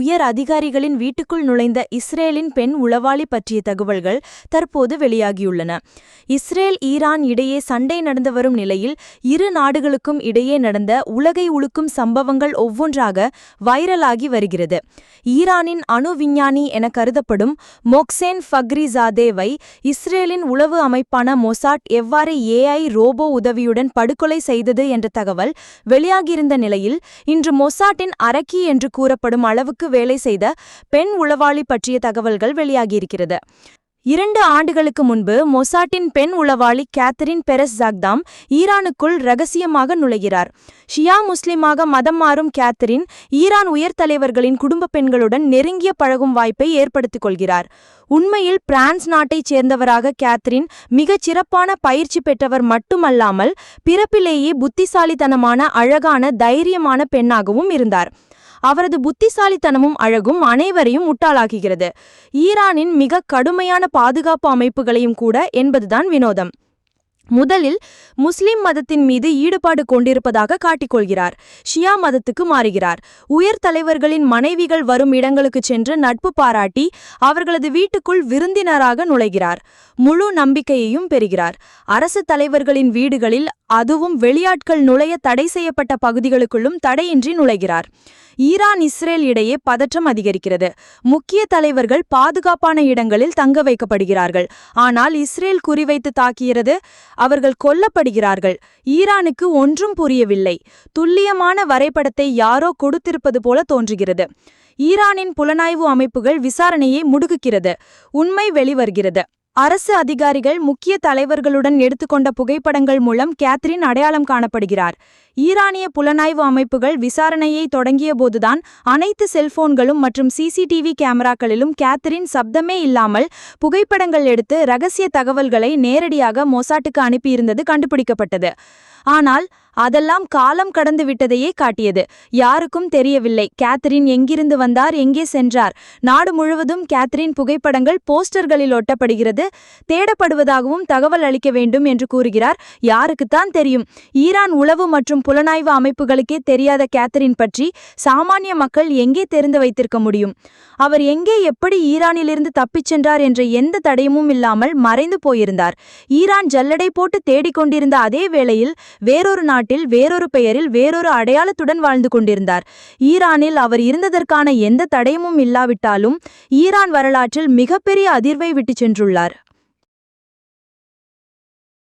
உயர் அதிகாரிகளின் வீட்டுக்குள் நுழைந்த இஸ்ரேலின் பெண் உளவாளி பற்றிய தகவல்கள் தற்போது வெளியாகியுள்ளன. இஸ்ரேல் ஈரான் இடையே சண்டை நடந்து வரும் நிலையில் இரு நாடுகளுக்கும் இடையே நடந்த உலகை உலுக்கும் சம்பவங்கள் ஒவ்வொன்றாக வைரலாகி வருகிறது. ஈரானின் அணு விஞ்ஞானி என கருதப்படும் மொக்சேன் ஃபக்ரிசாதேவை இஸ்ரேலின் உளவு அமைப்பான மொசாட் எவ்வாறு ஏஐ ரோபோ உதவியுடன் படுகொலை செய்தது என்ற தகவல் வெளியாகியிருந்த நிலையில் இன்று மொசாட்டின் அரக்கி என்று கூறப்படும் அளவுக்கு வேலை செய்த பெண் உளவாளி பற்றிய தகவல்கள் வெளியாகியிருக்கிறது. 2 ஆண்டுகளுக்கு முன்பு மொசாட்டின் பெண் உளவாளி கேத்தரின் பெரஸ் ஜாக்தாம் ஈரானுக்குள் ரகசியமாக நுழைகிறார். ஷியா முஸ்லிமாக மதம் மாறும் கேத்தரின் ஈரான் உயர் தலைவர்களின் குடும்ப பெண்களுடன் நெருங்கிய பழகும் வாய்ப்பை ஏற்படுத்திக் கொள்கிறார். உண்மையில் பிரான்ஸ் நாட்டைச் சேர்ந்தவராக கேத்தரின் மிகச் சிறப்பான பயிற்சி பெற்றவர் மட்டுமல்லாமல் பிறப்பிலேயே புத்திசாலித்தனமான அழகான தைரியமான பெண்ணாகவும் இருந்தார். அவரது புத்திசாலித்தனமும் அழகும் அனைவரையும் முட்டாளாக்குகிறது. ஈரானின் மிக கடுமையான பாதுகாப்பு அமைப்புகளையும் கூட என்பதுதான் வினோதம். முதலில் முஸ்லிம் மதத்தின் மீது ஈடுபாடு கொண்டிருப்பதாக காட்டிக்கொள்கிறார். ஷியா மதத்துக்கு மாறுகிறார். உயர் தலைவர்களின் மனைவிகள் வரும் இடங்களுக்கு சென்று நட்பு பாராட்டி அவர்களது வீட்டுக்குள் விருந்தினராக நுழைகிறார். முழு நம்பிக்கையையும் பெறுகிறார். அரசு தலைவர்களின் வீடுகளில், அதுவும் வெளியாட்கள் நுழைய தடை செய்யப்பட்ட பகுதிகளுக்குள்ளும் தடையின்றி நுழைகிறார். ஈரான் இஸ்ரேல் இடையே பதற்றம் அதிகரிக்கிறது. முக்கிய தலைவர்கள் பாதுகாப்பான இடங்களில் தங்க வைக்கப்படுகிறார்கள். ஆனால் இஸ்ரேல் குறிவைத்து தாக்குகிறது. அவர்கள் கொல்லப்படுகிறார்கள். ஈரானுக்கு ஒன்றும் புரியவில்லை. துல்லியமான வரைபடத்தை யாரோ கொடுத்திருப்பது போல தோன்றுகிறது. ஈரானின் புலனாய்வு அமைப்புகள் விசாரணையை முடுக்குகிறது. உண்மை வெளிவருகிறது. அரசு அதிகாரிகள் முக்கிய தலைவர்களுடன் எடுத்துக்கொண்ட புகைப்படங்கள் மூலம் கேத்தரின் அடையாளம் காணப்படுகிறார். ஈரானிய புலனாய்வு அமைப்புகள் விசாரணையை தொடங்கிய போதுதான் அனைத்து செல்போன்களும் மற்றும் சிசிடிவி கேமராக்களிலும் கேத்தரின் சப்தமே இல்லாமல் புகைப்படங்கள் எடுத்து ரகசிய தகவல்களை நேரடியாக மொசாட்டுக்கு அனுப்பியிருந்தது கண்டுபிடிக்கப்பட்டது. ஆனால் அதெல்லாம் காலம் கடந்து விட்டதையே காட்டியது. யாருக்கும் தெரியவில்லை கேத்தரின் எங்கிருந்து வந்தார், எங்கே சென்றார். நாடு முழுவதும் கேத்தரின் புகைப்படங்கள் போஸ்டர்களில் ஒட்டப்படுகிறது. தேடப்படுவதாகவும் தகவல் அளிக்க வேண்டும் என்று கூறுகிறார். யாருக்குத்தான் தெரியும்? ஈரான் உளவு மற்றும் புலனாய்வு அமைப்புகளுக்கே தெரியாத கேத்தரின் பற்றி சாமானிய மக்கள் எங்கே தெரிந்து வைத்திருக்க முடியும்? அவர் எங்கே, எப்படி ஈரானிலிருந்து தப்பிச் சென்றார் என்ற எந்த தடயமும் இல்லாமல் மறைந்து போயிருந்தார். ஈரான் ஜல்லடை போட்டு தேடிக்கொண்டிருந்த அதே வேளையில் வேறொரு நாட்டில் வேறொரு பெயரில் வேறொரு அடையாளத்துடன் வாழ்ந்து கொண்டிருந்தார். ஈரானில் அவர் இருந்ததற்கான எந்த தடயமும் இல்லாவிட்டாலும் ஈரான் வரலாற்றில் மிகப்பெரிய அதிர்வை விட்டு சென்றுள்ளார்.